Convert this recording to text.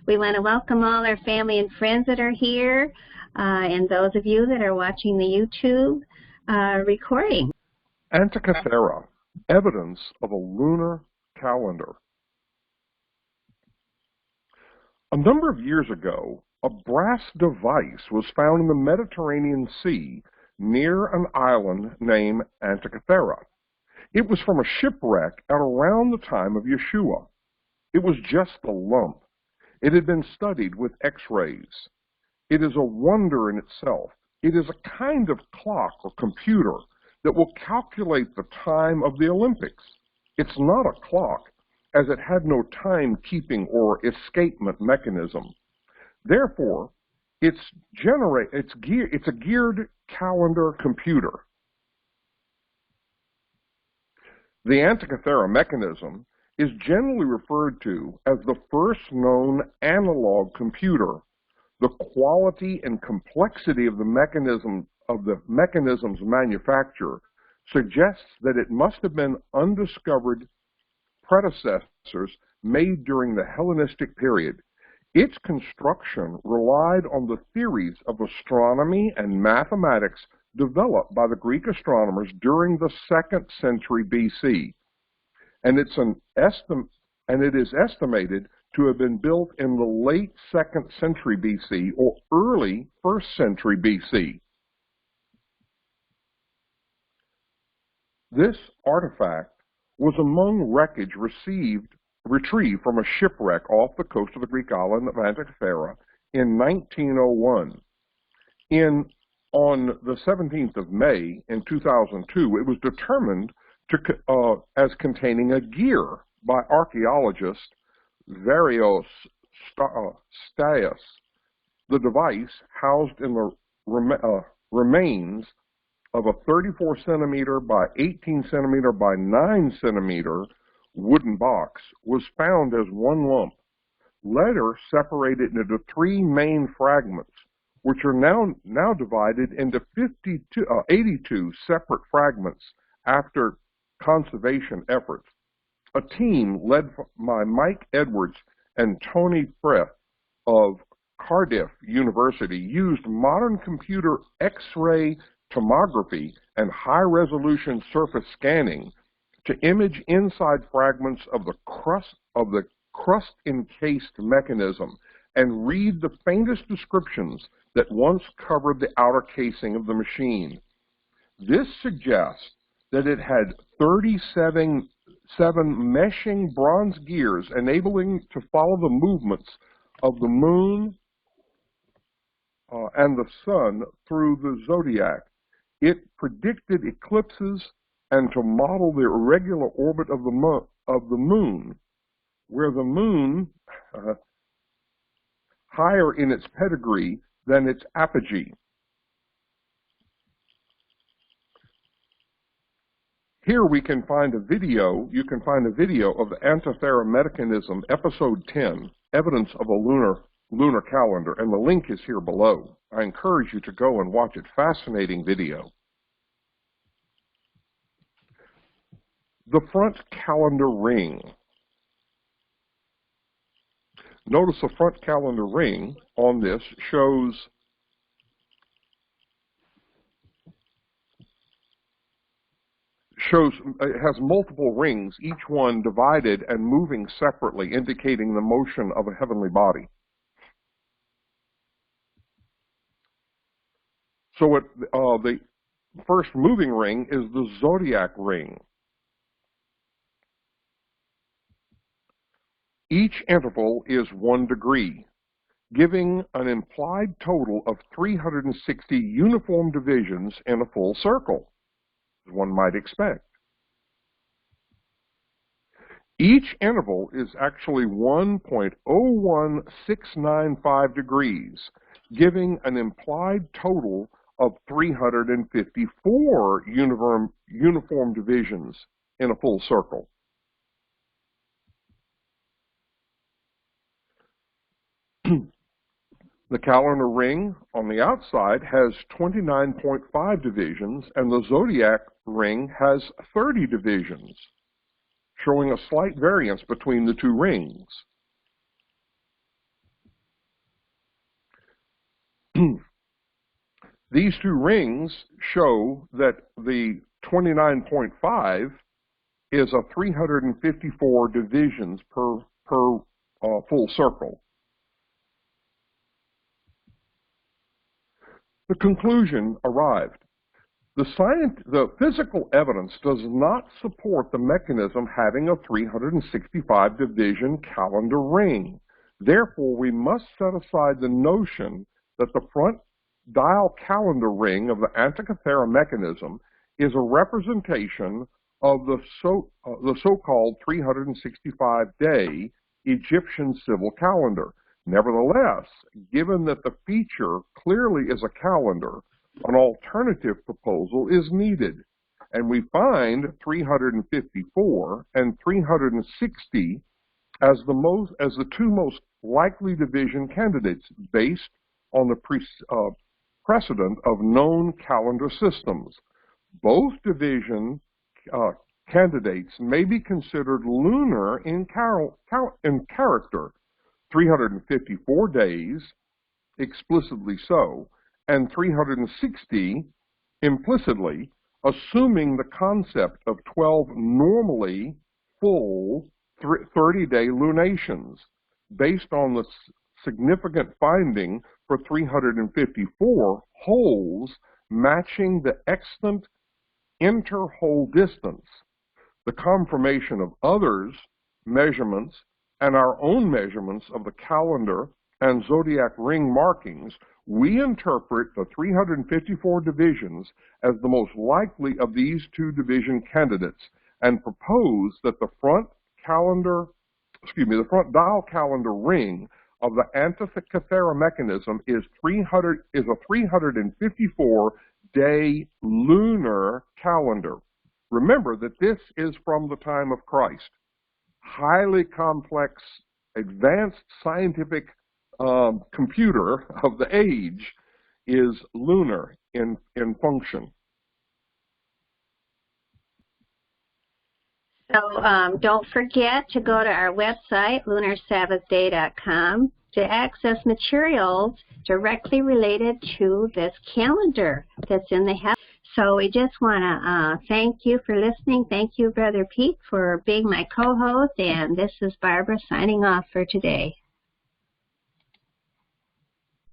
We want to welcome all our family and friends that are here, and those of you that are watching the YouTube recording. Antikythera, evidence of a lunar calendar. A number of years ago, a brass device was found in the Mediterranean Sea near an island named Antikythera. It was from a shipwreck at around the time of Yeshua. It was just a lump. It had been studied with X-rays. It is a wonder in itself. It is a kind of clock or computer that will calculate the time of the Olympics. It's not a clock, as it had no timekeeping or escapement mechanism. Therefore, it's a geared calendar computer. The Antikythera mechanism is generally referred to as the first known analog computer. The quality and complexity of the mechanism's manufacture suggests that it must have been undiscovered predecessors made during the Hellenistic period. Its construction relied on the theories of astronomy and mathematics developed by the Greek astronomers during the 2nd century BC. And it is estimated to have been built in the late 2nd century BC or early 1st century BC. This artifact was among wreckage retrieved from a shipwreck off the coast of the Greek island of Antikythera in 1901. On the 17th of May in 2002, it was determined as containing a gear by archaeologist Varios Staios. The device, housed in the remains of a 34 centimeter by 18 centimeter by 9 centimeter wooden box, was found as one lump, later separated into 3 main fragments, which are now divided into 82 separate fragments after conservation efforts. A team led by Mike Edwards and Tony Frith of Cardiff University used modern computer X-ray tomography and high-resolution surface scanning to image inside fragments of the crust-encased mechanism and read the faintest descriptions that once covered the outer casing of the machine. This suggests that it had 37 meshing bronze gears enabling to follow the movements of the moon and the sun through the zodiac. It predicted eclipses and to model the irregular orbit of the moon, where the moon higher in its pedigree than its apogee. Here we can find a video, you can find a video of the Antikythera mechanism, episode 10, evidence of a lunar calendar, and the link is here below. I encourage you to go and watch it. Fascinating video. The front calendar ring. Notice the front calendar ring on this it has multiple rings, each one divided and moving separately, indicating the motion of a heavenly body. So the first moving ring is the zodiac ring. Each interval is 1 degree, giving an implied total of 360 uniform divisions in a full circle, as one might expect. Each interval is actually 1.01695 degrees, giving an implied total of 354 uniform divisions in a full circle. The calendar ring on the outside has 29.5 divisions, and the zodiac ring has 30 divisions, showing a slight variance between the two rings. These two rings show that the 29.5 is a 354 divisions per full circle. The conclusion arrived. The physical evidence does not support the mechanism having a 365 division calendar ring. Therefore, we must set aside the notion that the front dial calendar ring of the Antikythera mechanism is a representation of the so-called 365-day Egyptian civil calendar. Nevertheless, given that the feature clearly is a calendar, an alternative proposal is needed, and we find 354 and 360 as the two most likely division candidates based on the precedent of known calendar systems. Both division candidates may be considered lunar in character, 354 days explicitly so, and 360 implicitly, assuming the concept of 12 normally full 30-day lunations, based on the significant finding for 354 holes matching the extant inter-hole distance. The confirmation of others' measurements and our own measurements of the calendar and zodiac ring markings, we interpret the 354 divisions as the most likely of these two division candidates and propose that the front dial calendar ring of the Antikythera mechanism is a 354-day lunar calendar. Remember that this is from the time of Christ. Highly complex, advanced scientific computer of the age is lunar in function. So don't forget to go to our website, lunarsabbathday.com, to access materials directly related to this calendar that's in the heavens. So we just want to thank you for listening. Thank you, Brother Pete, for being my co-host. And this is Barbara signing off for today.